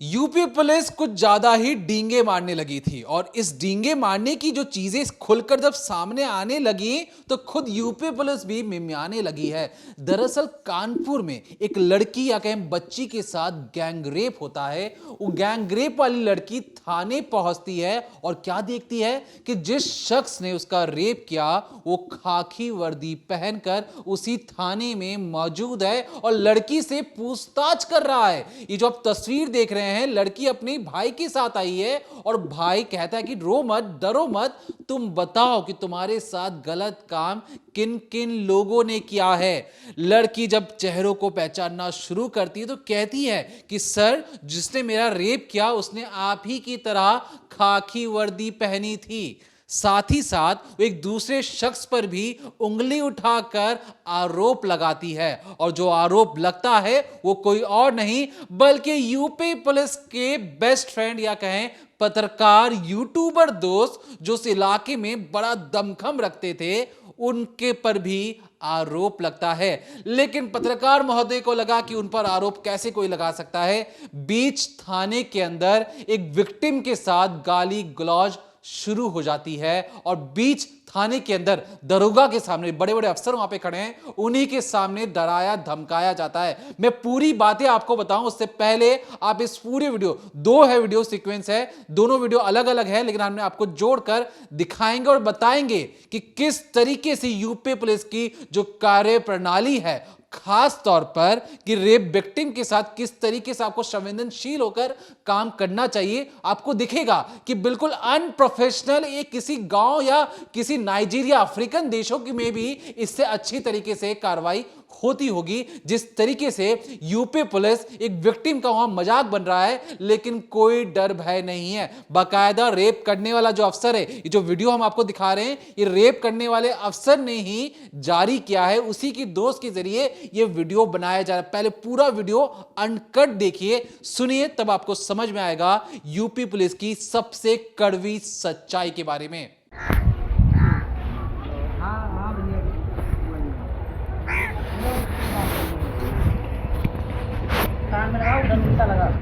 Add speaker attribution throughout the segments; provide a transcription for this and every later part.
Speaker 1: UP police कुछ ज्यादा ही डींगे मारने लगी थी और इस डींगे मारने की जो चीजें खुलकर जब सामने आने लगी तो खुद यूपी पुलिस भी मिमियाने लगी है। दरअसल कानपुर में एक लड़की या कहें बच्ची के साथ गैंग रेप होता है। वो गैंग रेप वाली लड़की थाने पहुंचती है और क्या देखती है कि जिस शख्स ने उसका रेप किया वो खाकी वर्दी पहनकर उसी थाने में मौजूद है और लड़की से पूछताछ कर रहा है। ये जो आप तस्वीर देख रहे हैं, लड़की अपने भाई के साथ आई है और भाई कहता है कि रो मत, डरो मत, तुम बताओ कि तुम्हारे साथ गलत काम किन किन लोगों ने किया है। लड़की जब चेहरों को पहचानना शुरू करती है तो कहती है कि सर, जिसने मेरा रेप किया उसने आप ही की तरह खाकी वर्दी पहनी थी। साथ ही साथ वो एक दूसरे शख्स पर भी उंगली उठाकर आरोप लगाती है और जो आरोप लगता है वो कोई और नहीं बल्कि यूपी पुलिस के बेस्ट फ्रेंड या कहें पत्रकार यूट्यूबर दोस्त जो इस इलाके में बड़ा दमखम रखते थे, उनके पर भी आरोप लगता है। लेकिन पत्रकार महोदय को लगा कि उन पर आरोप कैसे कोई लगा सकता है। बीच थाने के अंदर एक विक्टिम के साथ गाली गलौज शुरू हो जाती है और बीच थाने के अंदर दरोगा के सामने बड़े बड़े अफसर वहां पे खड़े हैं, उन्हीं के सामने डराया धमकाया जाता है। मैं पूरी बातें आपको बताऊं उससे पहले आप इस पूरे वीडियो सीक्वेंस है, दोनों वीडियो अलग अलग है लेकिन हमने आपको जोड़कर दिखाएंगे और बताएंगे कि किस तरीके से यूपी पुलिस की जो कार्य प्रणाली है, खास तौर पर कि रेप विक्टिम के साथ किस तरीके से आपको संवेदनशील होकर काम करना चाहिए। आपको दिखेगा कि बिल्कुल अनप्रोफेशनल एक किसी गांव या किसी नाइजीरिया अफ्रीकन देशों की में भी इससे अच्छी तरीके से कार्रवाई होती होगी। जिस तरीके से यूपी पुलिस एक विक्टिम का वहां मजाक बन रहा है लेकिन कोई डर भय नहीं है। बाकायदा रेप करने वाला जो अफसर है, ये जो वीडियो हम आपको दिखा रहे हैं, ये रेप करने वाले अफसर ने ही जारी किया है, उसी की दोस्त के जरिए ये वीडियो बनाया जा रहा है। पहले पूरा वीडियो अनकट देखिए, सुनिए, तब आपको समझ में आएगा यूपी पुलिस की सबसे कड़वी सच्चाई के बारे में।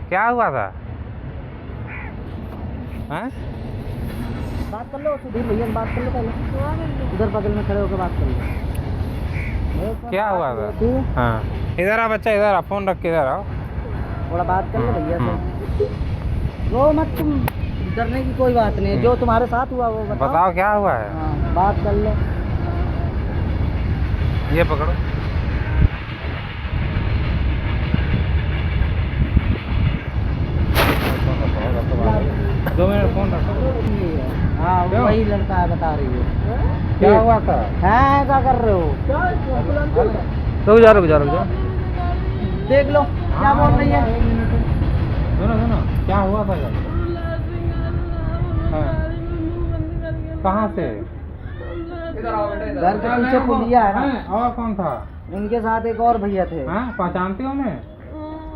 Speaker 2: क्या हुआ था? हैं?
Speaker 3: बात कर लो, सुधीर भैया से बात कर लो पहले। उधर बगल में खड़े होकर बात कर लो।
Speaker 2: क्या हुआ था? हाँ, इधर आ बच्चा, इधर आ, फोन रख के इधर आओ।
Speaker 3: थोड़ा बात कर लो भैया से। रो मत तुम, डरने की कोई बात नहीं है। जो तुम्हारे साथ हुआ वो
Speaker 2: बताओ क्या हुआ है।
Speaker 3: हाँ, बात कर लो।
Speaker 2: ये पकड़ो। दो मिनट फोन रखो।
Speaker 3: हाँ, वही लड़का है, बता रही है।
Speaker 2: क्या हुआ था?
Speaker 3: हैं, क्या कर रहे हो?
Speaker 2: रुक जा।
Speaker 3: देख लो क्या बोल रही है।
Speaker 2: सुनो, क्या हुआ था? हाँ। कहाँ से?
Speaker 3: घर के पीछे पुलिया है ना।
Speaker 2: और कौन था?
Speaker 3: उनके साथ एक और भैया थे।
Speaker 2: हाँ, पहचानते हो? मैं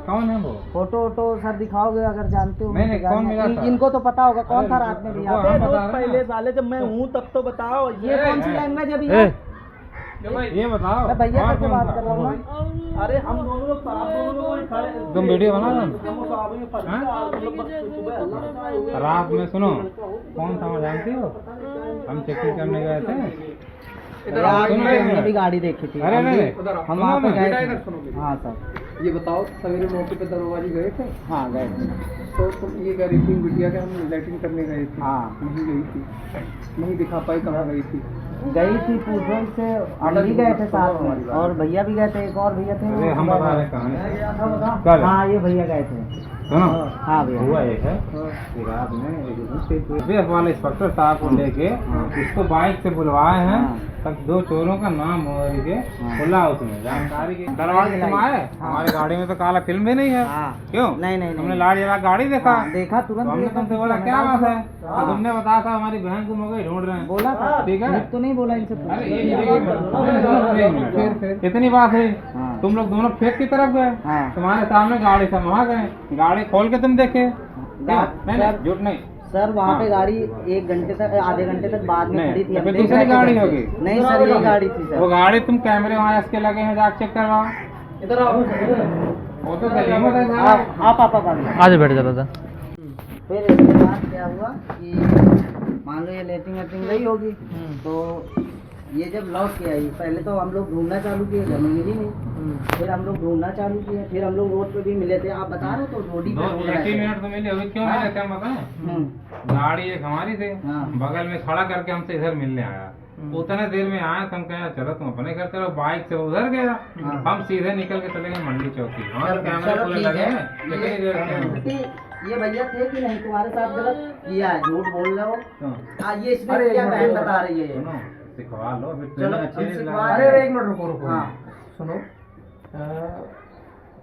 Speaker 2: कौन है वो?
Speaker 3: फोटो सर दिखाओगे अगर जानते हो?
Speaker 2: नहीं, कौन मिला था?
Speaker 3: इनको तो पता होगा कौन था रात में भैया।
Speaker 4: पहले साले जब मैं हूँ तब तो बताओ।
Speaker 3: ये कौन सी लैंग्वेज है भैया?
Speaker 2: ये बताओ।
Speaker 3: मैं भैया करके बात कर रहा हूँ ना।
Speaker 4: अरे हम दोनों लोग खड़े।
Speaker 2: तुम वीडियो बना रहे रात में? सुनो, कौन था जानती हो? हम चेकिंग करने गए थे।
Speaker 3: हमने भी गाड़ी देखी थी।
Speaker 2: अरे नहीं,
Speaker 3: हम वहाँ पे गए थे। हाँ सर,
Speaker 4: ये बताओ, सवेरे मौके पे दरोबाजी गए थे?
Speaker 3: हाँ गए थे।
Speaker 4: तो तुम ये कह रही थी बिटिया के हम लैट्रिन करने गए थे?
Speaker 3: हाँ,
Speaker 4: नहीं गई थी, नहीं दिखा पाई। कहाँ गई थी?
Speaker 3: गई थी पूछन से। हम भी गए थे साथ में और भैया भी गए थे, एक और भैया थे।
Speaker 2: हम बता रहे कहानी।
Speaker 3: हाँ, ये भैया गए थे।
Speaker 2: सुनो,
Speaker 3: हाँ भैया।
Speaker 2: हुआ एक है कि रात में एक वाले इंस्पेक्टर साहब को लेके उसको बाइक से बुलवाए हैं। तब दो चोरों का नाम हो के खुला उसमें जानकारी की दरवाजे तुम आए। हमारी गाड़ी में तो काला फिल्म भी नहीं है। क्यों?
Speaker 3: नहीं,
Speaker 2: तुमने लाल जला गाड़ी देखा?
Speaker 3: देखा तुरंत।
Speaker 2: हमने तुमसे बोला क्या बात है, तो तुमने बताया था हमारी बहन को मगर ढूंढ रहे हैं।
Speaker 3: बोला था,
Speaker 2: ठीक है,
Speaker 3: तो नहीं बोला इनसे।
Speaker 2: फिर इतनी बात है, तुम लोग दोनों खेत की तरफ गए, तुम्हारे सामने गाड़ी से वहाँ गए, गाड़ी खोल के तुम देखे? नहीं, झूठ नहीं
Speaker 3: सर, वहाँ पे गाड़ी 1 घंटे तक, आधे घंटे तक बाद में खड़ी थी।
Speaker 2: फिर दूसरी गाड़ी होगी?
Speaker 3: नहीं सर, ये गाड़ी थी सर।
Speaker 2: वो गाड़ी तुम कैमरे वहाँ इसके लगे हैं, जाके चेक करवाओ।
Speaker 4: इधर आओ।
Speaker 2: वो तो गनीमत है साहब।
Speaker 3: आप
Speaker 5: आज बैठ जाता था।
Speaker 3: फिर इसके बाद क्या हुआ कि मान लो ये लेटिंग वेटिंग गई होगी, तो ये जब लौट के आई, पहले तो हम लोग ढूंढना चालू किए, घर में मिली नहीं। फिर हम लोग ढूंढना चालू किए, फिर हम लोग रोड पे भी मिले थे, आप बता रहे हो तो रोड ही पे रोड
Speaker 2: 30 मिनट तो मिले, अभी क्यों मिले क्या बताएं? गाड़ी एक हमारी थी,
Speaker 3: हाँ।
Speaker 2: बगल में खड़ा करके हमसे इधर मिलने आया। उतने देर में आया तो हम कहे चलो तुम अपने घर चलो, बाइक से उधर गया। हम सीधे निकल के चले गए मंडी चौकी। हाँ, तो कैमरे
Speaker 3: चलो
Speaker 2: खुले
Speaker 3: ठीक
Speaker 2: लगे
Speaker 3: है।
Speaker 2: हैं, लेकिन इधर
Speaker 3: ये भैया थे कि नहीं तुम्हारे साथ गलत किया है, झूठ बोल रहे हो?
Speaker 2: क्यों?
Speaker 3: ये इसमें क्या बहन बता रही है ये?
Speaker 2: सुनो, सिखवा लो फिर
Speaker 3: चलो,
Speaker 2: ट्रेनिंग अच्छी
Speaker 3: हम
Speaker 2: नहीं
Speaker 3: सिखवा
Speaker 2: लगा।
Speaker 3: रहे हैं।
Speaker 4: एक मिनट रुको
Speaker 3: हाँ।
Speaker 4: सुनो,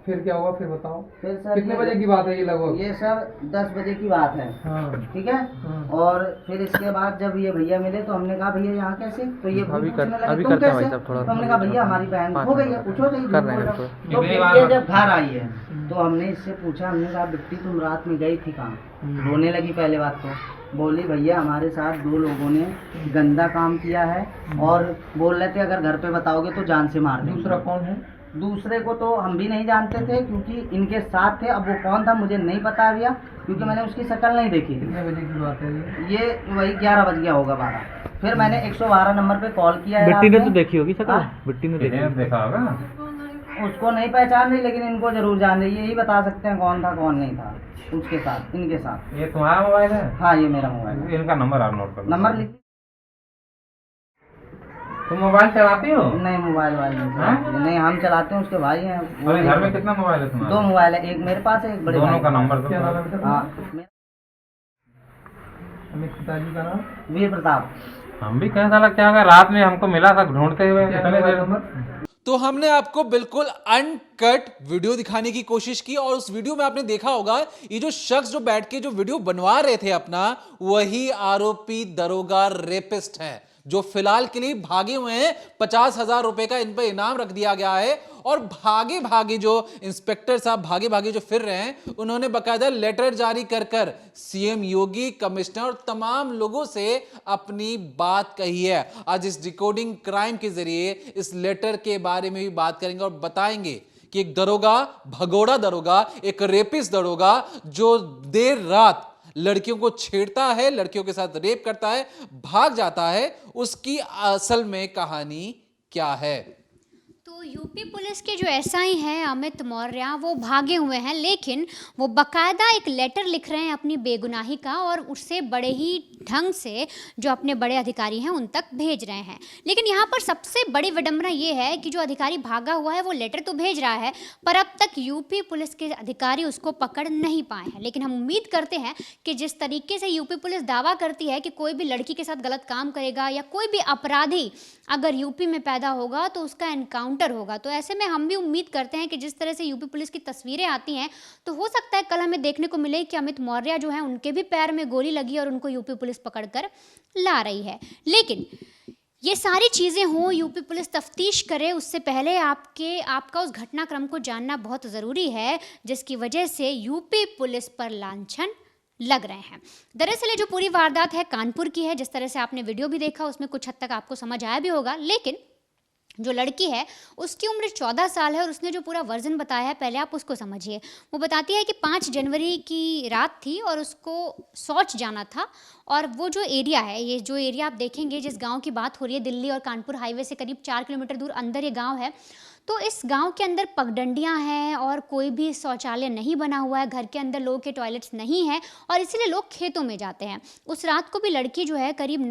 Speaker 4: फिर क्या हुआ, फिर बताओ।
Speaker 3: फिर सर
Speaker 4: कितने बजे की बात है ये लगभग?
Speaker 3: ये सर 10 बजे की बात है,
Speaker 4: हाँ।
Speaker 3: ठीक है। और फिर इसके बाद जब ये भैया मिले तो हमने कहा भैया यहाँ कैसे, तो ये
Speaker 5: अभी
Speaker 3: पूछने लगे,
Speaker 5: अभी
Speaker 3: तुम
Speaker 5: करते हैं
Speaker 3: कैसे?
Speaker 5: भाई साहब, थोड़ा
Speaker 3: तो हमने कहा भैया हमारी बहन खो गई है, पूछो नहीं,
Speaker 5: कर रहे हैं
Speaker 3: झूठ बोल रहे हो।
Speaker 2: थोड़ा।
Speaker 3: तो फिर ये जब घर आई है तो हमने इससे पूछा, हमने कहा बिट्टी तुम रात में गई थी कहाँ? रोने लगी पहले बात तो, बोली भैया हमारे साथ 2 लोगों ने गंदा काम किया है और बोल रहे थे अगर घर पे बताओगे तो जान से मार देंगे।
Speaker 4: दूसरा कौन है?
Speaker 3: दूसरे को तो हम भी नहीं जानते थे क्योंकि इनके साथ थे, अब वो कौन था मुझे नहीं पता भैया, क्योंकि मैंने उसकी शक्ल नहीं देखी थी।
Speaker 4: कितने बजे की बात है ये?
Speaker 3: ये वही 11 बज गया होगा 12। फिर मैंने 112 नंबर पे कॉल किया है।
Speaker 5: बिट्टी ने
Speaker 3: रात
Speaker 5: तो
Speaker 3: में।
Speaker 5: देखी होगी शकल,
Speaker 3: हाँ।
Speaker 5: बिट्टी ने देखी
Speaker 2: इन्हें देखा होगा।
Speaker 3: उसको नहीं पहचान रही लेकिन इनको जरूर जान रही है, यही बता सकते हैं कौन था कौन नहीं था उसके साथ, इनके साथ।
Speaker 2: ये तुम्हारा मोबाइल है?
Speaker 3: हाँ ये मेरा मोबाइल है।
Speaker 2: इनका नंबर आप नोट कर लो।
Speaker 3: नंबर लिख।
Speaker 2: तुम मोबाइल चलाती हो?
Speaker 3: नहीं मोबाइल वाइल नहीं चलाते हैं। नहीं हम चलाते हैं, उसके भाई हैं। वो
Speaker 2: अरे
Speaker 3: नहीं
Speaker 2: घर में
Speaker 3: चलाते।
Speaker 2: कितना मोबाइल है तुम्हारा?
Speaker 3: 2 मोबाइल है, एक मेरे पास है, एक बड़े
Speaker 2: दोनों
Speaker 3: भाई
Speaker 2: का नंबर
Speaker 4: क्या नाम है
Speaker 2: दो।
Speaker 4: बेटा?
Speaker 3: हाँ
Speaker 4: अमित पिताजी का नाम?
Speaker 3: वीर प्रताप।
Speaker 2: हम भी कहे साला क्या होगा, रात में हमको मिला था ढूंढते हुए
Speaker 4: क्या
Speaker 2: इतने
Speaker 4: मोबाइल
Speaker 2: देर।
Speaker 4: नंबर?
Speaker 1: तो हमने आपको बिल्कुल अनकट वीडियो दिखाने की कोशिश की और उस वीडियो में आपने देखा होगा ये जो शख्स जो बैठ के जो वीडियो बनवा रहे थे अपना, वही आरोपी दरोगा रेपिस्ट है जो फिलहाल के लिए भागे हुए हैं। 50,000 रुपए का इन पर इनाम रख दिया गया है और भागे भागे जो इंस्पेक्टर साहब भागे भागे जो फिर रहे हैं, उन्होंने बकायदा लेटर जारी कर कर सीएम योगी, कमिश्नर और तमाम लोगों से अपनी बात कही है। आज इस डिकोडिंग क्राइम के जरिए इस लेटर के बारे में भी बात करेंगे और बताएंगे कि एक दरोगा, भगोड़ा दरोगा, एक रेपिस्ट दरोगा जो देर रात लड़कियों को छेड़ता है, लड़कियों के साथ रेप करता है, भाग जाता है, उसकी असल में कहानी क्या है।
Speaker 6: तो यूपी पुलिस के जो एसआई हैं अमित मौर्य, वो भागे हुए हैं, लेकिन वो बकायदा एक लेटर लिख रहे हैं अपनी बेगुनाही का और उससे बड़े ही ढंग से जो अपने बड़े अधिकारी हैं उन तक भेज रहे हैं। लेकिन यहाँ पर सबसे बड़ी विडंबना ये है कि जो अधिकारी भागा हुआ है वो लेटर तो भेज रहा है, पर अब तक यूपी पुलिस के अधिकारी उसको पकड़ नहीं पाए हैं। लेकिन हम उम्मीद करते हैं कि जिस तरीके से यूपी पुलिस दावा करती है कि कोई भी लड़की के साथ गलत काम करेगा या कोई भी अपराधी अगर यूपी में पैदा होगा तो उसका एनकाउंटर होगा, तो ऐसे में हम भी उम्मीद करते हैं कि जिस तरह से यूपी पुलिस की तस्वीरें आती हैं तो हो सकता है कल हमें देखने को मिले कि अमित मौर्य जो है उनके भी पैर में गोली लगी और उनको यूपी पुलिस पकड़कर ला रही है। लेकिन ये सारी चीज़ें हों, यूपी पुलिस तफ्तीश करे, उससे पहले आपका उस घटनाक्रम को जानना बहुत ज़रूरी है जिसकी वजह से यूपी पुलिस पर लांछन लग रहे हैं। दरअसल ये जो पूरी वारदात है कानपुर की है। जिस तरह से आपने वीडियो भी देखा उसमें कुछ हद तक आपको समझ आया भी होगा, लेकिन जो लड़की है उसकी उम्र 14 साल है और उसने जो पूरा वर्जन बताया है पहले आप उसको समझिए। वो बताती है कि 5 जनवरी की रात थी और उसको शौच जाना था और वो जो एरिया है, ये जो एरिया आप देखेंगे जिस गांव की बात हो रही है, दिल्ली और कानपुर हाईवे से करीब 4 किलोमीटर दूर अंदर ये गांव है। तो इस गांव के अंदर पगडंडियां हैं और कोई भी शौचालय नहीं बना हुआ है, घर के अंदर लोगों के टॉयलेट्स नहीं हैं और इसीलिए लोग खेतों में जाते हैं। उस रात को भी लड़की जो है करीब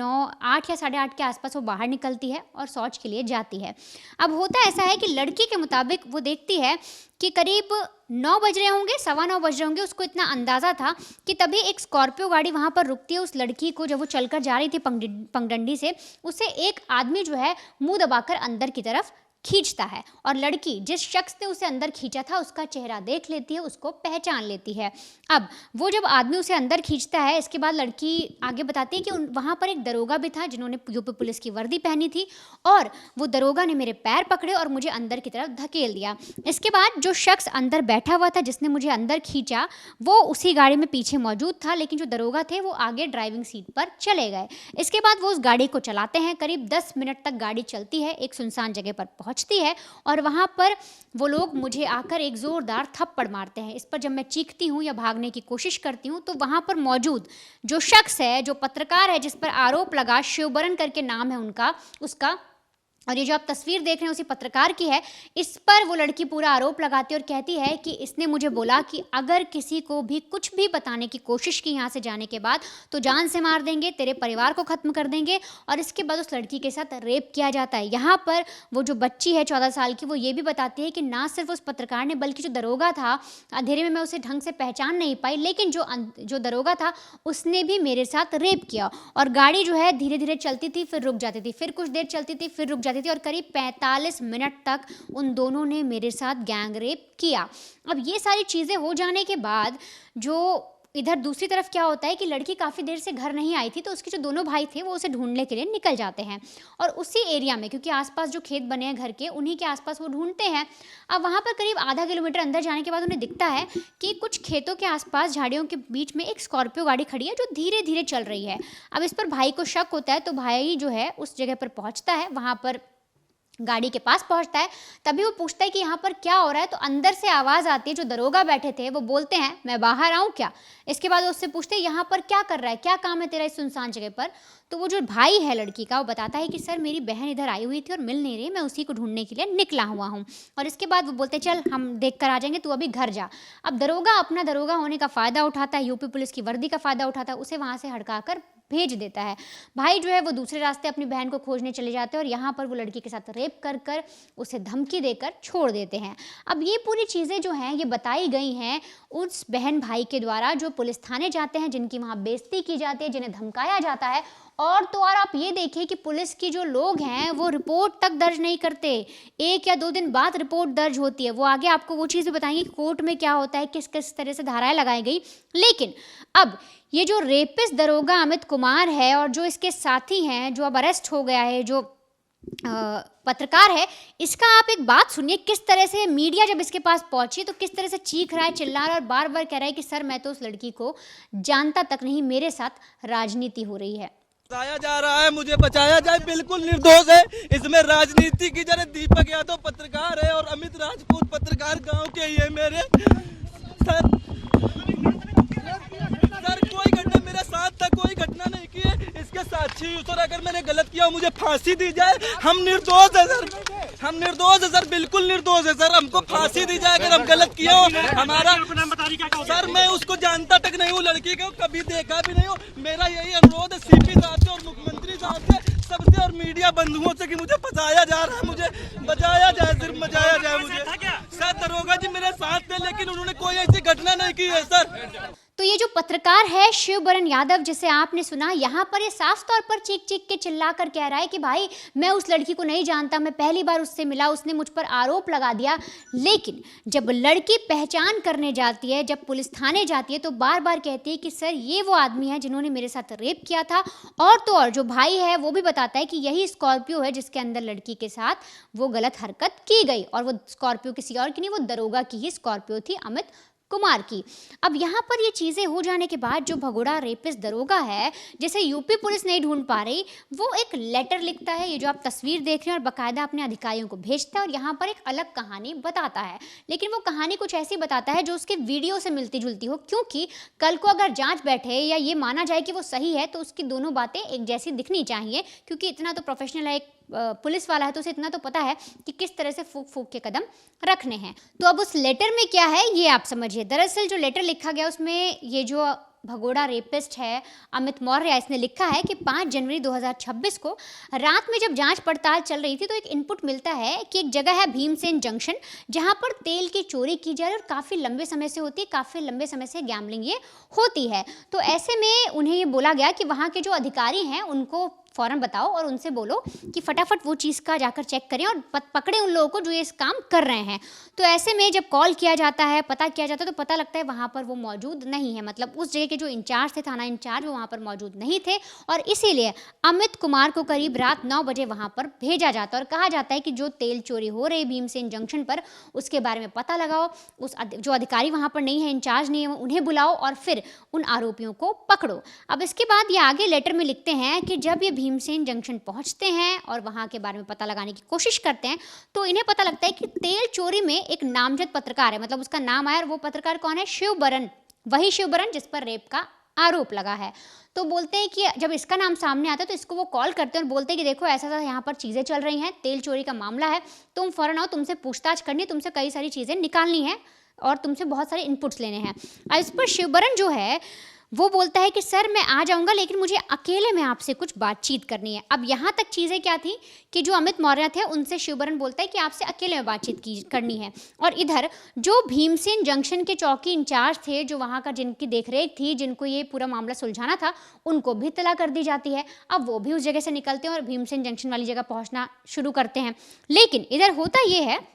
Speaker 6: 8 या 8:30 के आसपास वो बाहर निकलती है और शौच के लिए जाती है। अब होता ऐसा है कि लड़की के मुताबिक वो देखती है कि करीब 9 बज रहे होंगे, 9:15 बज रहे होंगे। उसको इतना अंदाज़ा था कि तभी एक स्कॉर्पियो गाड़ी वहाँ पर रुकती है। उस लड़की को जब वो चलकर जा रही थी पगडंडी से, उसे एक आदमी जो है मुँह दबाकर अंदर की तरफ खींचता है और लड़की जिस शख्स ने उसे अंदर खींचा था उसका चेहरा देख लेती है, उसको पहचान लेती है। अब वो जब आदमी उसे अंदर खींचता है, इसके बाद लड़की आगे बताती है कि वहाँ पर एक दरोगा भी था जिन्होंने यूपी पुलिस की वर्दी पहनी थी और वो दरोगा ने मेरे पैर पकड़े और मुझे अंदर की तरफ धकेल दिया। इसके बाद जो शख्स अंदर बैठा हुआ था जिसने मुझे अंदर खींचा वो उसी गाड़ी में पीछे मौजूद था, लेकिन जो दरोगा थे वो आगे ड्राइविंग सीट पर चले गए। इसके बाद वो उस गाड़ी को चलाते हैं। करीब 10 मिनट तक गाड़ी चलती है, एक सुनसान जगह पर पहुंचती है और वहां पर वो लोग मुझे आकर एक ज़ोरदार थप्पड़ मारते हैं। इस पर जब मैं चीखती हूँ या भागने की कोशिश करती हूँ तो वहाँ पर मौजूद जो शख्स है, जो पत्रकार है जिस पर आरोप लगा, शिवबरन करके नाम है उसका, और ये जो आप तस्वीर देख रहे हैं उसी पत्रकार की है, इस पर वो लड़की पूरा आरोप लगाती है और कहती है कि इसने मुझे बोला कि अगर किसी को भी कुछ भी बताने की कोशिश की यहाँ से जाने के बाद तो जान से मार देंगे, तेरे परिवार को ख़त्म कर देंगे। और इसके बाद उस लड़की के साथ रेप किया जाता है। यहाँ पर वो जो बच्ची है 14 साल की, वो ये भी बताती है कि ना सिर्फ उस पत्रकार ने बल्कि जो दरोगा था, अंधेरे में मैं उसे ढंग से पहचान नहीं पाई, लेकिन जो दरोगा था उसने भी मेरे साथ रेप किया। और गाड़ी जो है धीरे धीरे चलती थी, फिर रुक जाती थी, फिर कुछ देर चलती थी, फिर रुक जाती थी, और करीब 45 मिनट तक उन दोनों ने मेरे साथ गैंग रेप किया। अब ये सारी चीज़ें हो जाने के बाद जो इधर दूसरी तरफ क्या होता है कि लड़की काफ़ी देर से घर नहीं आई थी, तो उसके जो दोनों भाई थे वो उसे ढूंढने के लिए निकल जाते हैं और उसी एरिया में, क्योंकि आसपास जो खेत बने हैं घर के, उन्हीं के आसपास वो ढूंढते हैं। अब वहाँ पर करीब आधा किलोमीटर अंदर जाने के बाद उन्हें दिखता है कि कुछ खेतों के आसपास झाड़ियों के बीच में एक स्कॉर्पियो गाड़ी खड़ी है जो धीरे धीरे चल रही है। अब इस पर भाई को शक होता है, तो भाई जो है उस जगह पर पहुँचता है, वहाँ पर गाड़ी के पास पहुंचता है। तभी वो पूछता है कि यहाँ पर क्या हो रहा है, तो अंदर से आवाज़ आती है। जो दरोगा बैठे थे वो बोलते हैं मैं बाहर आऊँ क्या। इसके बाद उससे पूछते हैं यहाँ पर क्या कर रहा है, क्या काम है तेरा इस सुनसान जगह पर। तो वो जो भाई है लड़की का, वो बताता है कि सर मेरी बहन इधर आई हुई थी और मिल नहीं रही, मैं उसी को ढूंढने के लिए निकला हुआ हूँ। और इसके बाद वो बोलते चल हम देख कर आ जाएंगे, तू अभी घर जा। अब दरोगा अपना दरोगा होने का फ़ायदा उठाता है, यूपी पुलिस की वर्दी का फ़ायदा उठाता है, उसे वहाँ से हड़का कर भेज देता है। भाई जो है वो दूसरे रास्ते अपनी बहन को खोजने चले जाते हैं और यहाँ पर वो लड़की के साथ रेप कर कर उसे धमकी देकर छोड़ देते हैं। अब ये पूरी चीज़ें जो हैं ये बताई गई हैं उस बहन भाई के द्वारा जो पुलिस थाने जाते हैं, जिनकी वहाँ बेइज्जती की जाती है, जिन्हें धमकाया जाता है। और तो और आप ये देखिए कि पुलिस की जो लोग हैं वो रिपोर्ट तक दर्ज नहीं करते, 1 या 2 दिन बाद रिपोर्ट दर्ज होती है। वो आगे आपको वो चीज़ भी बताएंगे कि कोर्ट में क्या होता है, किस किस तरह से धाराएं लगाई गई। लेकिन अब ये जो रेपिस्ट दरोगा अमित कुमार है और जो इसके साथी हैं, जो अब अरेस्ट हो गया है, जो पत्रकार है, इसका आप एक बात सुनिए, किस तरह से मीडिया जब इसके पास पहुंची तो किस तरह से चीख रहा है, चिल्ला रहा है और बार बार कह रहा है कि सर मैं तो उस लड़की को जानता तक नहीं, मेरे साथ राजनीति हो रही है।
Speaker 5: बचाया जा रहा है, मुझे बचाया जाए, बिल्कुल निर्दोष है, इसमें राजनीति की जरा। दीपक यादव पत्रकार है और अमित राजपूत पत्रकार गांव के ही है मेरे। सर कोई घटना मेरे साथ तक कोई घटना नहीं की है, इसके साक्षी सर अगर मैंने गलत किया मुझे फांसी दी जाए। हम निर्दोष है सर, हम निर्दोष है सर, बिल्कुल निर्दोष है सर, हमको फांसी दी जाए अगर हम गलत किए हो। हमारा सर मैं उसको जानता तक नहीं हूँ, लड़की को कभी देखा भी नहीं हूँ। मेरा यही अनुरोध है सीपी साहब से और मुख्यमंत्री साहब से, सबसे और मीडिया बंधुओं से कि मुझे फंसाया जा रहा है, मुझे बचाया जाए, सिर्फ बचाया जाए मुझे। सर दरोगा जी मेरे साथ थे लेकिन उन्होंने कोई ऐसी घटना नहीं की है सर।
Speaker 6: तो ये जो पत्रकार है शिवबरन यादव जिसे आपने सुना, यहाँ पर ये साफ तौर पर चीख चीख के चिल्ला कर कह रहा है कि भाई मैं उस लड़की को नहीं जानता, मैं पहली बार उससे मिला, उसने मुझ पर आरोप लगा दिया। लेकिन जब लड़की पहचान करने जाती है, जब पुलिस थाने जाती है, तो बार बार कहती है कि सर ये वो आदमी है जिन्होंने मेरे साथ रेप किया था। और तो और जो भाई है वो भी बताता है कि यही स्कॉर्पियो है जिसके अंदर लड़की के साथ वो गलत हरकत की गई, और वो स्कॉर्पियो किसी और की नहीं, वो दरोगा की ही स्कॉर्पियो थी, अमित कुमार की। अब यहाँ पर ये चीज़ें हो जाने के बाद जो भगोड़ा रेपिस्ट दरोगा है जिसे यूपी पुलिस नहीं ढूंढ पा रही, वो एक लेटर लिखता है, ये जो आप तस्वीर देख रहे हैं, और बाकायदा अपने अधिकारियों को भेजता है और यहाँ पर एक अलग कहानी बताता है। लेकिन वो कहानी कुछ ऐसी बताता है जो उसके वीडियो से मिलती जुलती हो, क्योंकि कल को अगर जांच बैठे या ये माना जाए कि वो सही है तो उसकी दोनों बातें एक जैसी दिखनी चाहिए, क्योंकि इतना तो प्रोफेशनल है, एक पुलिस वाला है, तो उसे इतना तो पता है कि किस तरह से फूक फूक के कदम रखने हैं। तो अब उस लेटर में क्या है ये आप समझिए। दरअसल जो लेटर लिखा गया उसमें ये जो भगोड़ा रेपिस्ट है अमित मौर्य, इसने लिखा है कि 5 जनवरी 2026 को रात में जब जांच पड़ताल चल रही थी तो एक इनपुट मिलता है कि एक जगह है भीमसेन जंक्शन जहां पर तेल की चोरी की जा रही है और काफ़ी लंबे समय से होती है, काफ़ी लंबे समय से गैम्बलिंग ये होती है। तो ऐसे में उन्हें ये बोला गया कि वहाँ के जो अधिकारी हैं उनको फ़ौरन बताओ और उनसे बोलो कि फटाफट वो चीज़ का जाकर चेक करें और पकड़ें उन लोगों को जो ये इस काम कर रहे हैं। तो ऐसे में जब कॉल किया जाता है, पता किया जाता है, तो पता लगता है वहाँ पर वो मौजूद नहीं है, मतलब उस जगह के जो इंचार्ज थे, थाना इंचार्ज, वो वहाँ पर मौजूद नहीं थे। और इसीलिए अमित कुमार को करीब रात 9 बजे वहाँ पर भेजा जाता है और कहा जाता है कि जो तेल चोरी हो रही भीमसेन जंक्शन पर उसके बारे में पता लगाओ, उस जो अधिकारी वहाँ पर नहीं है, इंचार्ज नहीं है, उन्हें बुलाओ और फिर उन आरोपियों को पकड़ो। अब इसके बाद ये आगे लेटर में लिखते हैं कि जब ये भीमसेन जंक्शन पहुंचते हैं और वहां के बारे में पता लगाने की कोशिश करते हैं तो इन्हें पता लगता है कि तेल चोरी में एक नामजद पत्रकार है, मतलब उसका नाम आया और वो पत्रकार कौन है? शिवबरन, वही शिवबरन जिस पर रेप का आरोप लगा है। तो बोलते हैं कि जब इसका नाम सामने आता है तो इसको वो कॉल करते हैं और बोलते हैं कि देखो ऐसा ऐसा यहाँ पर चीज़ें चल रही हैं, तेल चोरी का मामला है, तुम फ़ौरन आओ, तुमसे पूछताछ करनी है, तुमसे कई सारी चीज़ें निकालनी है और तुमसे बहुत सारे इनपुट्स लेने हैं। और इस पर शिवबरन जो है वो बोलता है कि सर मैं आ जाऊंगा लेकिन मुझे अकेले में आपसे कुछ बातचीत करनी है। अब यहाँ तक चीज़ें क्या थी कि जो अमित मौर्य थे उनसे शिवबरन बोलता है कि आपसे अकेले में बातचीत करनी है। और इधर जो भीमसेन जंक्शन के चौकी इंचार्ज थे, जो वहाँ का जिनकी देखरेख थी, जिनको ये पूरा मामला सुलझाना था, उनको भी इत्तला कर दी जाती है। अब वो भी उस जगह से निकलते हैं और भीमसेन जंक्शन वाली जगह पहुँचना शुरू करते हैं। लेकिन इधर होता ये है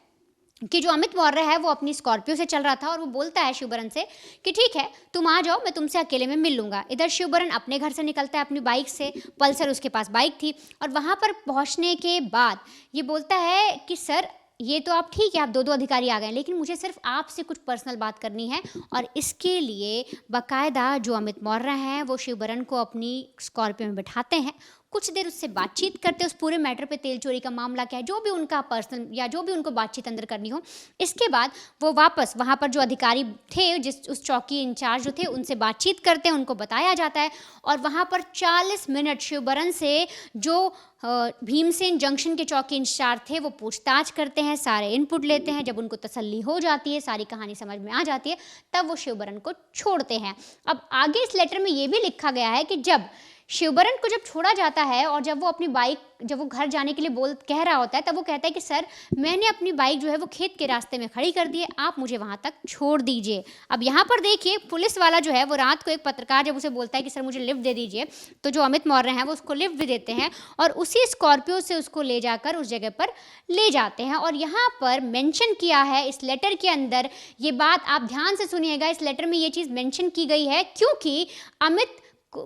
Speaker 6: कि जो अमित मौर्य है वो अपनी स्कॉर्पियो से चल रहा था और वो बोलता है शिवबरन से कि ठीक है तुम आ जाओ, मैं तुमसे अकेले में मिल लूँगा। इधर शिवबरन अपने घर से निकलता है अपनी बाइक से, पल्सर उसके पास बाइक थी, और वहाँ पर पहुँचने के बाद ये बोलता है कि सर ये तो आप ठीक है, आप दो अधिकारी आ गए, लेकिन मुझे सिर्फ आपसे कुछ पर्सनल बात करनी है। और इसके लिए बाकायदा जो अमित मौर्य हैं वो शिवबरन को अपनी स्कॉर्पियो में बिठाते हैं, कुछ देर उससे बातचीत करते हैं उस पूरे मैटर पे, तेल चोरी का मामला क्या है, जो भी उनका पर्सनल या जो भी उनको बातचीत अंदर करनी हो। इसके बाद वो वापस वहाँ पर जो अधिकारी थे, जिस उस चौकी इंचार्ज जो थे, उनसे बातचीत करते हैं, उनको बताया जाता है। और वहाँ पर 40 मिनट शिवबरन से जो भीमसेन जंक्शन के चौकी इंचार्ज थे वो पूछताछ करते हैं, सारे इनपुट लेते हैं। जब उनको तसल्ली हो जाती है, सारी कहानी समझ में आ जाती है, तब वो शिवबरन को छोड़ते हैं। अब आगे इस लेटर में ये भी लिखा गया है कि जब शिवबरन को जब छोड़ा जाता है और जब वो अपनी बाइक, जब वो घर जाने के लिए कह रहा होता है, तब वो कहता है कि सर मैंने अपनी बाइक जो है वो खेत के रास्ते में खड़ी कर दी है, आप मुझे वहाँ तक छोड़ दीजिए। अब यहाँ पर देखिए पुलिस वाला जो है वो रात को एक पत्रकार जब उसे बोलता है कि सर मुझे लिफ्ट दे दीजिए, तो जो अमित मौर्य हैं वो उसको लिफ्ट भी देते हैं और उसी स्कॉर्पियो से उसको ले जाकर उस जगह पर ले जाते हैं। और यहाँ पर मेंशन किया है इस लेटर के अंदर, ये बात आप ध्यान से सुनिएगा, इस लेटर में ये चीज़ मेंशन की गई है क्योंकि अमित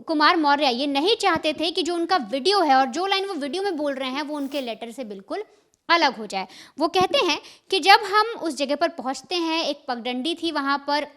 Speaker 6: कुमार मौर्य ये नहीं चाहते थे कि जो उनका वीडियो है और जो लाइन वो वीडियो में बोल रहे हैं वो उनके लेटर से बिल्कुल अलग हो जाए। वो कहते हैं कि जब हम उस जगह पर पहुंचते हैं, एक पगडंडी थी, वहाँ पर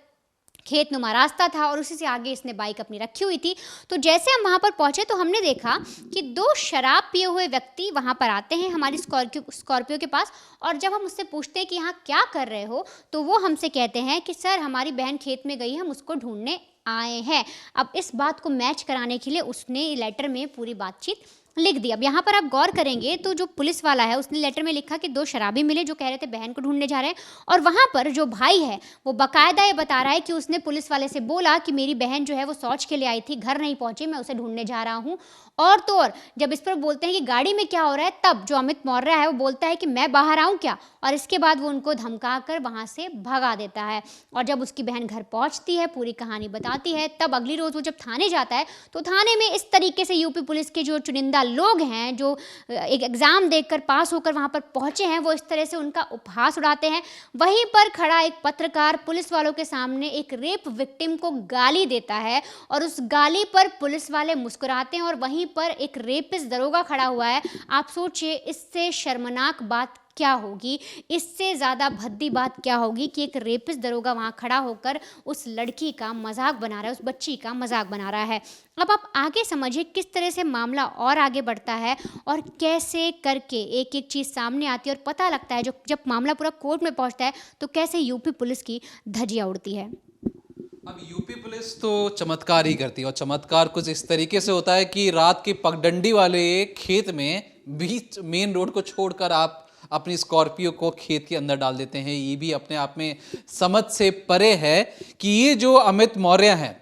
Speaker 6: खेत नुमा रास्ता था और उसी से आगे इसने बाइक अपनी रखी हुई थी। तो जैसे हम वहाँ पर पहुँचे तो हमने देखा कि 2 शराब पिए हुए व्यक्ति वहाँ पर आते हैं हमारी स्कॉर्पियो के पास, और जब हम उससे पूछते हैं कि यहाँ क्या कर रहे हो, तो वो हमसे कहते हैं कि सर हमारी बहन खेत में गई, हम उसको ढूंढने आए हैं। अब इस बात को मैच कराने के लिए उसने लेटर में पूरी बातचीत लिख दी। अब यहाँ पर आप गौर करेंगे तो जो पुलिस वाला है उसने लेटर में लिखा कि 2 शराबी मिले जो कह रहे थे बहन को ढूंढने जा रहे हैं, और वहाँ पर जो भाई है वो बाकायदा ये बता रहा है कि उसने पुलिस वाले से बोला कि मेरी बहन जो है वो शौच के लिए आई थी, घर नहीं पहुंची, मैं उसे ढूंढने जा रहा हूँ। और तो और जब इस पर बोलते हैं कि गाड़ी में क्या हो रहा है, तब जो अमित मौर्य है वो बोलता है कि मैं बाहर आऊँ क्या, और इसके बाद वो उनको धमका कर वहाँ से भगा देता है। और जब उसकी बहन घर पहुँचती है, पूरी कहानी बताती है, तब अगली रोज़ वो जब थाने जाता है तो थाने में इस तरीके से यूपी पुलिस के जो चुनिंदा लोग हैं, जो एक एग्ज़ाम देकर पास होकर वहाँ पर पहुँचे हैं, वो इस तरह से उनका उपहास उड़ाते हैं। वहीं पर खड़ा एक पत्रकार पुलिस वालों के सामने एक रेप विक्टिम को गाली देता है और उस गाली पर पुलिस वाले मुस्कुराते हैं और वहीं पर एक रेपिस्ट दरोगा खड़ा हुआ है। आप सोचिए इससे शर्मनाक बात क्या होगी, इससे ज़्यादा भद्दी बात क्या होगी कि एक रेपिस्ट दरोगा वहाँ खड़ा होकर उस लड़की का मजाक बना रहा है, उस बच्ची का मजाक बना रहा है। अब आप आगे समझिए किस तरह से मामला और आगे बढ़ता है और कैसे करके एक एक चीज़ सामने आती है और पता लगता है जब मामला पूरा कोर्ट में पहुँचता है तो कैसे यूपी पुलिस की धज्जियाँ उड़ती है।
Speaker 1: अब यूपी पुलिस तो चमत्कार ही करती है, और चमत्कार कुछ इस तरीके से होता है कि रात की पगडंडी वाले खेत में बीच मेन रोड को छोड़कर आप अपनी स्कॉर्पियो को खेत के अंदर डाल देते हैं। ये भी अपने आप में समझ से परे है कि ये जो अमित मौर्य हैं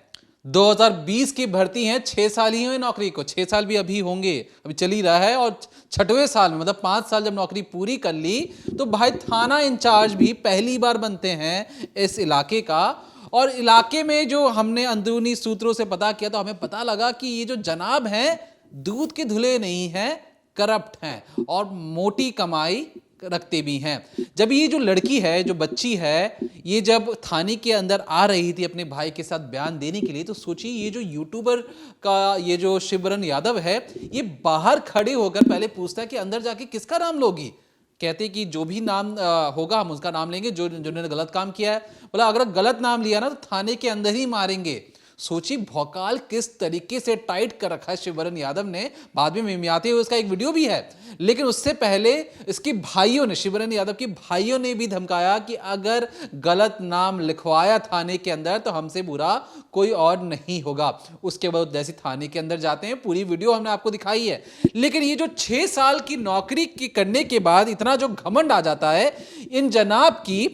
Speaker 1: 2020 की भर्ती हैं, 6 साल ही हुए नौकरी को, 6 साल भी अभी होंगे, अभी चल ही रहा है, और 6वें साल में मतलब 5 साल जब नौकरी पूरी कर ली तो भाई थाना इंचार्ज भी पहली बार बनते हैं इस इलाके का। और इलाके में जो हमने अंदरूनी सूत्रों से पता किया तो हमें पता लगा कि ये जो जनाब हैं दूध के धुले नहीं हैं, करप्ट हैं और मोटी कमाई रखते भी हैं। जब ये जो लड़की है, जो बच्ची है, ये जब थाने के अंदर आ रही थी अपने भाई के साथ बयान देने के लिए, तो सोचिए ये जो यूट्यूबर का ये जो शिवबरन यादव है, ये बाहर खड़े होकर पहले पूछता है कि अंदर जाके किसका नाम लोगी। कहते कि जो भी नाम होगा हम उसका नाम लेंगे, जो जिन्होंने गलत काम किया है। बोला अगर गलत नाम लिया ना तो थाने के अंदर ही मारेंगे। सोची भौकाल किस तरीके से टाइट कर रखा है शिवरन यादव ने। बाद में मिमियाते हुए उसका एक वीडियो भी है, लेकिन उससे पहले इसके भाइयों ने, शिवरन यादव के भाइयों ने भी धमकाया कि अगर गलत नाम लिखवाया थाने के अंदर तो हमसे बुरा कोई और नहीं होगा। उसके बाद जैसे थाने के अंदर जाते हैं, पूरी वीडियो हमने आपको दिखाई है। लेकिन ये जो 6 साल की नौकरी की करने के बाद इतना जो घमंड आ जाता है, इन जनाब की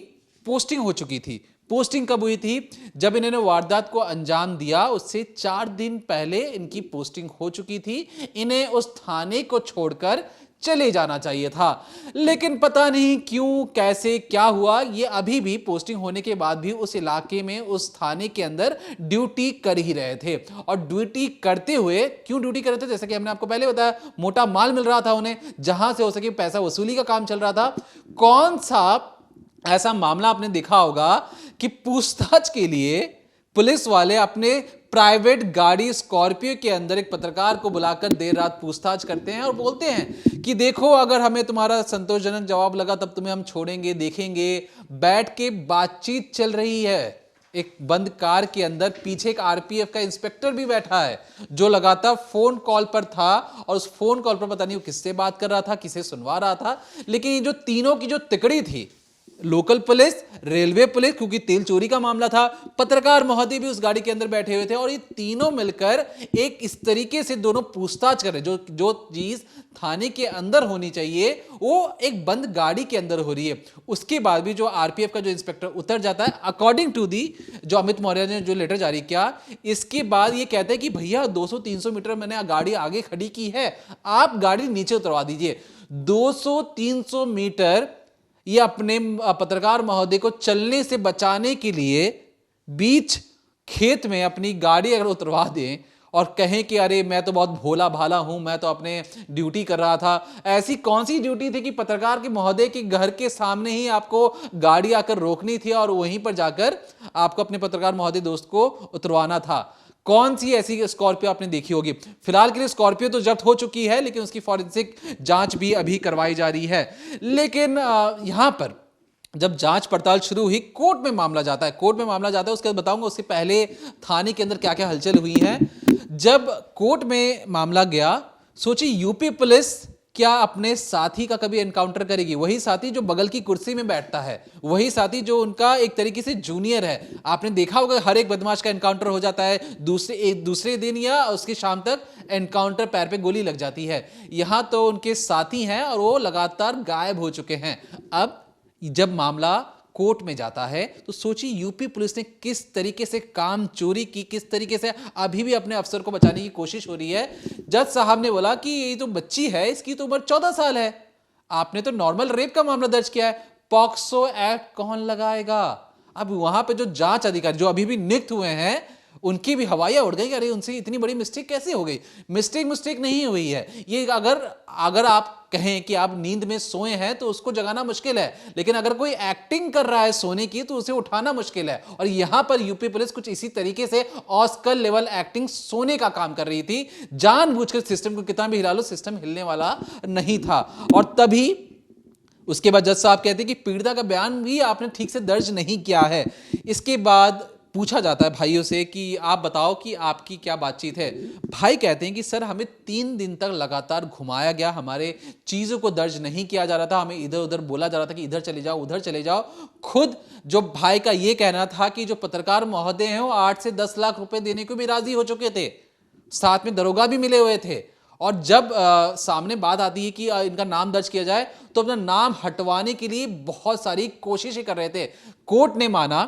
Speaker 1: पोस्टिंग हो चुकी थी। पोस्टिंग कब हुई थी? जब इन्होंने वारदात को अंजाम दिया उससे 4 दिन पहले इनकी पोस्टिंग हो चुकी थी। इन्हें उस थाने को छोड़कर चले जाना चाहिए था, लेकिन पता नहीं क्यों, कैसे, क्या हुआ, ये अभी भी पोस्टिंग होने के बाद भी उस इलाके में, उस थाने के अंदर ड्यूटी कर ही रहे थे। और ड्यूटी करते हुए, क्यों ड्यूटी कर रहे थे? जैसे कि हमने आपको पहले बताया, मोटा माल मिल रहा था उन्हें, जहां से हो सके पैसा वसूली का काम चल रहा था। कौन सा ऐसा मामला आपने देखा होगा कि पूछताछ के लिए पुलिस वाले अपने प्राइवेट गाड़ी स्कॉर्पियो के अंदर एक पत्रकार को बुलाकर देर रात पूछताछ करते हैं और बोलते हैं कि देखो, अगर हमें तुम्हारा संतोषजनक जवाब लगा तब तुम्हें हम छोड़ेंगे, देखेंगे। बैठ के बातचीत चल रही है एक बंद कार के अंदर। पीछे एक आरपीएफ का इंस्पेक्टर भी बैठा है जो लगातार फोन कॉल पर था, और उस फोन कॉल पर पता नहीं वो किससे बात कर रहा था, किसे सुनवा रहा था। लेकिन ये जो तीनों की जो तिकड़ी थी, लोकल पुलिस, रेलवे पुलिस, क्योंकि तेल चोरी का मामला था, पत्रकार महोदय भी उस गाड़ी के अंदर बैठे हुए थे, और ये तीनों मिलकर एक इस तरीके से दोनों पूछताछ कर रहे, जो चीज थाने के अंदर होनी चाहिए वो एक बंद गाड़ी के अंदर हो रही है। उसके बाद भी जो आरपीएफ का जो इंस्पेक्टर उतर जाता है, अकॉर्डिंग टू दी जो अमित मौर्य ने जो लेटर जारी किया, इसके बाद ये कहते हैं कि भैया 200-300 मीटर मैंने गाड़ी आगे खड़ी की है, आप गाड़ी नीचे उतरवा दीजिए। 200-300 मीटर ये अपने पत्रकार महोदय को चलने से बचाने के लिए बीच खेत में अपनी गाड़ी अगर उतरवा दें और कहें कि अरे मैं तो बहुत भोला भाला हूं, मैं तो अपने ड्यूटी कर रहा था। ऐसी कौन सी ड्यूटी थी कि पत्रकार के महोदय के घर के सामने ही आपको गाड़ी आकर रोकनी थी और वहीं पर जाकर आपको अपने पत्रकार महोदय दोस्त को उतरवाना था? कौन सी ऐसी स्कॉर्पियो आपने देखी होगी? फिलहाल के लिए स्कॉर्पियो तो जब्त हो चुकी है, लेकिन उसकी फॉरेंसिक जांच भी अभी करवाई जा रही है। लेकिन यहां पर जब जांच पड़ताल शुरू हुई, कोर्ट में मामला जाता है, उसके बाद बताऊंगा उससे पहले थाने के अंदर क्या क्या हलचल हुई है। जब कोर्ट में मामला गया, सोची यूपी पुलिस क्या अपने साथी का कभी एनकाउंटर करेगी? वही साथी जो बगल की कुर्सी में बैठता है, वही साथी जो उनका एक तरीके से जूनियर है। आपने देखा होगा हर एक बदमाश का एनकाउंटर हो जाता है, दूसरे दिन या उसकी शाम तक एनकाउंटर, पैर पे गोली लग जाती है। यहां तो उनके साथी हैं और वो लगातार गायब हो चुके हैं। अब जब मामला कोर्ट में जाता है तो सोचिए यूपी पुलिस ने किस तरीके से काम चोरी की, किस तरीके से अभी भी अपने अफसर को बचाने की कोशिश हो रही है। जज साहब ने बोला कि ये तो बच्ची है, इसकी तो उम्र 14 साल है, आपने तो नॉर्मल रेप का मामला दर्ज किया है, पॉक्सो एक्ट कौन लगाएगा? अब वहां पे जो जांच अधिकारी जो अभी भी नियुक्त हुए हैं, उनकी भी हवाइयां उड़ गई। अरे उनसे इतनी बड़ी मिस्टेक कैसे हो गई? मिस्टेक नहीं हुई है ये। अगर आप कहें कि आप नींद में सोए हैं तो उसको जगाना मुश्किल है, लेकिन अगर कोई एक्टिंग कर रहा है सोने की तो उसे उठाना मुश्किल है। और यहां पर यूपी पुलिस कुछ इसी तरीके से ऑस्कर लेवल एक्टिंग सोने का काम कर रही थी। जानबूझकर सिस्टम को कितना भी हिला लो, सिस्टम हिलने वाला नहीं था। और तभी उसके बाद जज साहब कहते हैं कि पीड़िता का बयान भी आपने ठीक से दर्ज नहीं किया है। इसके बाद पूछा जाता है भाइयों से कि आप बताओ कि आपकी क्या बातचीत है। भाई कहते हैं कि सर हमें 3 दिन तक लगातार घुमाया गया, हमारे चीज़ों को दर्ज नहीं किया जा रहा था, हमें इधर उधर बोला जा रहा था कि इधर चले जाओ, उधर चले जाओ। खुद जो भाई का ये कहना था कि जो पत्रकार महोदय हैं वो 8 से 10 लाख रुपए देने को भी राजी हो चुके थे, साथ में दरोगा भी मिले हुए थे। और जब सामने बात आती है कि इनका नाम दर्ज किया जाए तो अपना नाम हटवाने के लिए बहुत सारी कोशिशें कर रहे थे। कोर्ट ने माना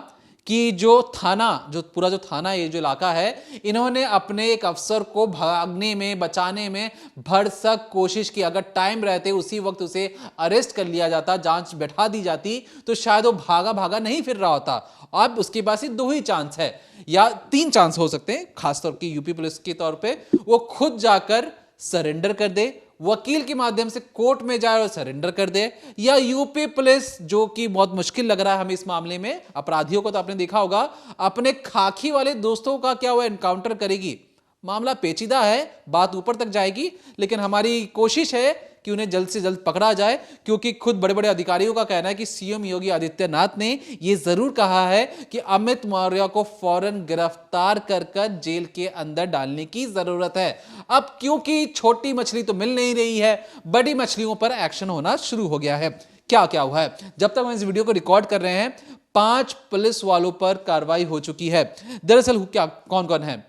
Speaker 1: कि जो पूरा थाना ये जो इलाका है, इन्होंने अपने एक अफसर को भागने में, बचाने में भरसक कोशिश की। अगर टाइम रहते उसी वक्त उसे अरेस्ट कर लिया जाता, जांच बैठा दी जाती, तो शायद वो भागा नहीं फिर रहा होता। अब उसके पास ही 2 ही चांस है, या 3 चांस हो सकते हैं, खासतौर की यूपी पुलिस के तौर पे। वो खुद जाकर सरेंडर कर दे, वकील के माध्यम से कोर्ट में जाए और सरेंडर कर दे, या यूपी पुलिस, जो कि बहुत मुश्किल लग रहा है हमें इस मामले में, अपराधियों को तो आपने देखा होगा, अपने खाकी वाले दोस्तों का क्या वो एनकाउंटर करेगी। मामला पेचीदा है, बात ऊपर तक जाएगी, लेकिन हमारी कोशिश है कि उन्हें जल्द से जल्द पकड़ा जाए, क्योंकि खुद बड़े बड़े अधिकारियों का कहना है कि सीएम योगी आदित्यनाथ ने यह जरूर कहा है कि अमित मौर्य को फौरन गिरफ्तार कर जेल के अंदर डालने की जरूरत है। अब क्योंकि छोटी मछली तो मिल नहीं रही है, बड़ी मछलियों पर एक्शन होना शुरू हो गया है। क्या क्या हुआ है? जब तक हम इस वीडियो को रिकॉर्ड कर रहे हैं 5 पुलिस वालों पर कार्रवाई हो चुकी है। दरअसल क्या कौन कौन है?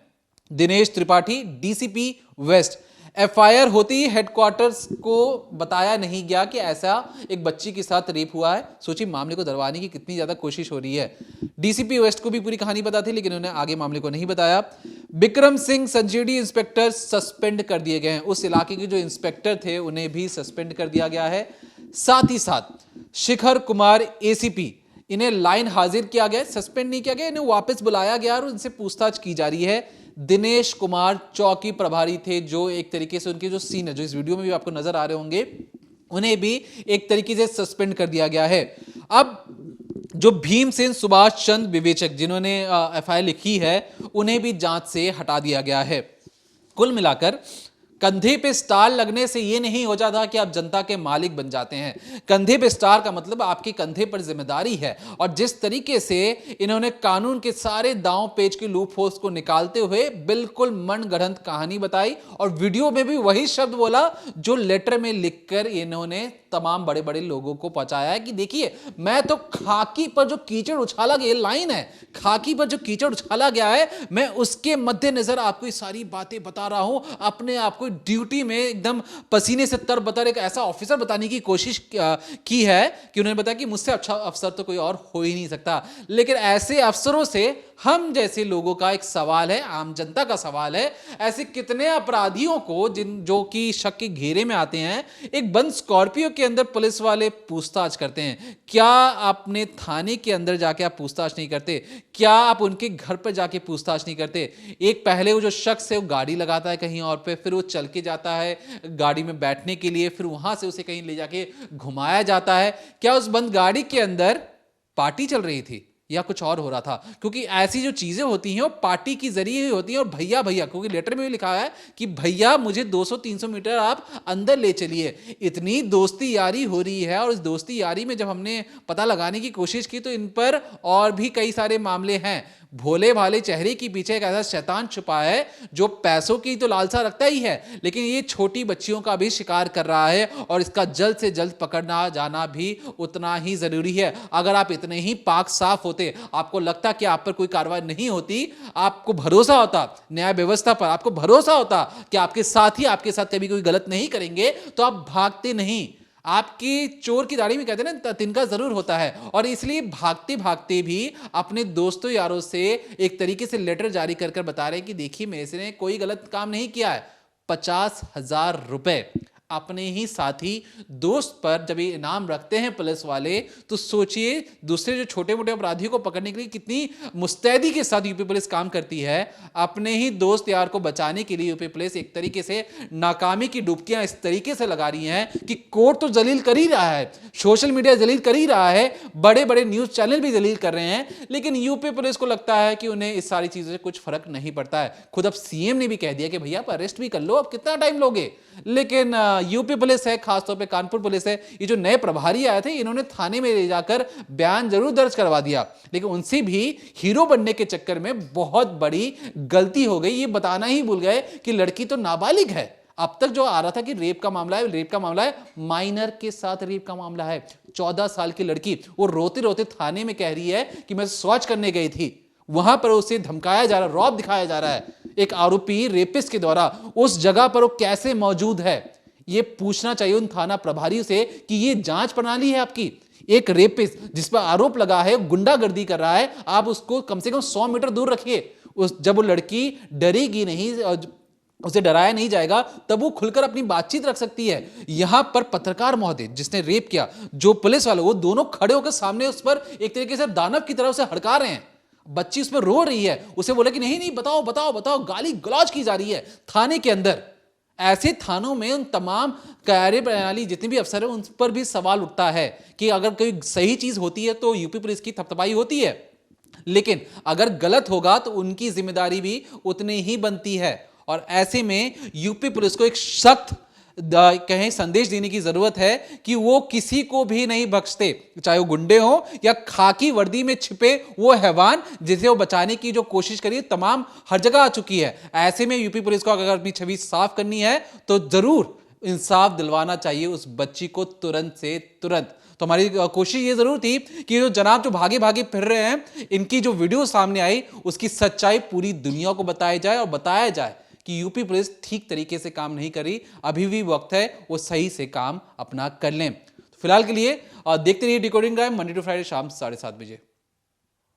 Speaker 1: Dinesh Tripathi, DCP waste. FIR होती ही हेडक्वार्टर्स को बताया नहीं गया कि ऐसा एक बच्ची के साथ रेप हुआ है। सोचिए मामले को दरवाने की कितनी ज्यादा कोशिश हो रही है। डीसीपी वेस्ट को भी पूरी कहानी पता थी, लेकिन उन्होंने आगे मामले को नहीं बताया। विक्रम सिंह संजीवनी इंस्पेक्टर सस्पेंड कर दिए गए हैं। उस इलाके के जो इंस्पेक्टर थे उन्हें भी सस्पेंड कर दिया गया है। साथ ही साथ शिखर कुमार एसीपी, इन्हें लाइन हाजिर किया गया, सस्पेंड नहीं किया गया, इन्हें वापस बुलाया गया और उनसे पूछताछ की जा रही है। दिनेश कुमार चौकी प्रभारी थे, जो एक तरीके से उनके जो सीन है, जो इस वीडियो में भी आपको नजर आ रहे होंगे, उन्हें भी एक तरीके से सस्पेंड कर दिया गया है। अब जो भीमसेन सुभाष चंद्र विवेचक जिन्होंने एफआईआर लिखी है, उन्हें भी जांच से हटा दिया गया है। कुल मिलाकर कंधे पे स्टार लगने से यह नहीं हो जाता कि आप जनता के मालिक बन जाते हैं। कंधे पे स्टार का मतलब आपके कंधे पर जिम्मेदारी है, और जिस तरीके से इन्होंने कानून के सारे दांव पेच के लूप होल्स को निकालते हुए बिल्कुल मनगढ़ंत कहानी बताई, और वीडियो में भी वही शब्द बोला जो लेटर में लिखकर इन्होंने तमाम बड़े बड़े लोगों को पहुंचाया है कि देखिए मैं तो खाकी पर जो कीचड़ उछाला गया, लाइन है, खाकी पर जो कीचड़ उछाला गया है, मैं उसके मद्देनजर आपको ये सारी बातें बता रहा हूं। अपने आप को ड्यूटी में एकदम पसीने से तरबतर एक ऐसा ऑफिसर बताने की कोशिश की है कि उन्होंने बताया कि मुझसे अच्छा अफसर तो कोई और हो ही नहीं सकता। लेकिन ऐसे अफसरों से हम जैसे लोगों का एक सवाल है, आम जनता का सवाल है, ऐसे कितने अपराधियों को जो कि शक के घेरे में आते हैं, एक बंद स्कॉर्पियो के अंदर पुलिस वाले पूछताछ करते हैं। क्या अपने थाने के अंदर जाके आप पूछताछ नहीं करते? क्या आप उनके घर पर जाके पूछताछ नहीं करते? एक पहले वो जो शख्स है वो गाड़ी लगाता है कहीं और पे, फिर वो चल के जाता है गाड़ी में बैठने के लिए, फिर वहां से उसे कहीं ले जाके घुमाया जाता है। क्या उस बंद गाड़ी के अंदर पार्टी चल रही थी या कुछ और हो रहा था? क्योंकि ऐसी जो चीजें होती हैं वो पार्टी की जरिए ही होती हैं। और भैया भैया, क्योंकि लेटर में भी लिखा है कि भैया मुझे 200-300 मीटर आप अंदर ले चलिए। इतनी दोस्ती यारी हो रही है, और इस दोस्ती यारी में जब हमने पता लगाने की कोशिश की तो इन पर और भी कई सारे मामले हैं। भोले भाले चेहरे के पीछे एक ऐसा शैतान छुपा है जो पैसों की तो लालसा रखता ही है, लेकिन ये छोटी बच्चियों का भी शिकार कर रहा है, और इसका जल्द से जल्द पकड़ना जाना भी उतना ही जरूरी है। अगर आप इतने ही पाक साफ होते, आपको लगता कि आप पर कोई कार्रवाई नहीं होती, आपको भरोसा होता न्याय व्यवस्था पर, आपको भरोसा होता कि आपके साथी आपके साथ कभी कोई गलत नहीं करेंगे, तो आप भागते नहीं। आपकी चोर की दाढ़ी में कहते हैं ना तिनका जरूर होता है, और इसलिए भागते भागते भी अपने दोस्तों यारों से एक तरीके से लेटर जारी कर बता रहे हैं कि देखिए मेरे ने कोई गलत काम नहीं किया है। 50,000 रुपए अपने ही साथी दोस्त पर जब ये इनाम रखते हैं पुलिस वाले, तो सोचिए दूसरे जो छोटे मोटे अपराधियों को पकड़ने के लिए कितनी मुस्तैदी के साथ यूपी पुलिस काम करती है। अपने ही दोस्त यार को बचाने के लिए यूपी पुलिस एक तरीके से नाकामी की डुबकियां इस तरीके से लगा रही हैं कि कोर्ट तो जलील कर ही रहा है, सोशल मीडिया जलील कर ही रहा है, बड़े बड़े न्यूज चैनल भी जलील कर रहे हैं, लेकिन यूपी पुलिस को लगता है कि उन्हें इस सारी चीजों से कुछ फर्क नहीं पड़ता है। खुद अब सीएम ने भी कह दिया कि भैया आप अरेस्ट भी कर लो, अब कितना टाइम लोगे। लेकिन यूपी पुलिस है, खासतौर पे कानपुर पुलिस है, ये जो नए प्रभारी आए थे इन्होंने थाने में ले जाकर बयान जरूर दर्ज करवा दिया, लेकिन उनसे भी हीरो बनने के चक्कर में बहुत बड़ी गलती हो गई। ये बताना ही भूल गए कि लड़की तो नाबालिग है। अब तक जो आ रहा था कि रेप का मामला है, माइनर के साथ रेप का मामला है। 14 साल की लड़की वो रोते रोते थाने में कह रही है कि मैं शौच करने गई थी, वहां पर उसे धमकाया जा रहा है, रौब दिखाया जा रहा है एक आरोपी रेपिस्ट के द्वारा। उस जगह पर वो कैसे मौजूद है, ये पूछना चाहिए उन थाना प्रभारियों से कि ये जांच प्रणाली है आपकी। एक रेपिस्ट जिस पर आरोप लगा है गुंडागर्दी कर रहा है, आप उसको कम से कम 100 मीटर दूर रखिए। जब वो लड़की डरेगी नहीं, उसे डराया नहीं जाएगा, तब वो खुलकर अपनी बातचीत रख सकती है। यहां पर पत्रकार महोदय जिसने रेप किया, जो पुलिस वाले, वो दोनों खड़े होकर सामने उस पर एक तरीके से दानव की तरह उसे हड़का रहे हैं। बच्ची उस पर रो रही है, उसे बोला कि नहीं नहीं बताओ बताओ बताओ, गाली गलौज की जा रही है थाने के अंदर। ऐसे थानों में उन तमाम कार्य प्रणाली जितने भी अफसर हैं उन पर भी सवाल उठता है कि अगर कोई सही चीज होती है तो यूपी पुलिस की थपथपाई होती है, लेकिन अगर गलत होगा तो उनकी जिम्मेदारी भी उतनी ही बनती है। और ऐसे में यूपी पुलिस को एक सख्त कहें संदेश देने की जरूरत है कि वो किसी को भी नहीं बख्शते, चाहे वो गुंडे हो या खाकी वर्दी में छिपे वो हैवान जिसे वो बचाने की जो कोशिश करी तमाम हर जगह आ चुकी है। ऐसे में यूपी पुलिस को अगर अपनी छवि साफ करनी है तो जरूर इंसाफ दिलवाना चाहिए उस बच्ची को तुरंत से तुरंत। तो हमारी कोशिश ये जरूर थी कि जो जनाब जो भागे भागे फिर रहे हैं, इनकी जो वीडियो सामने आई उसकी सच्चाई पूरी दुनिया को बताई जाए और बताया जाए कि यूपी पुलिस ठीक तरीके से काम नहीं कर रही, अभी भी वक्त है वो सही से काम अपना कर लें। तो फिलहाल के लिए देखते रहिए decoding time, Monday to Friday शाम 7:30 बजे।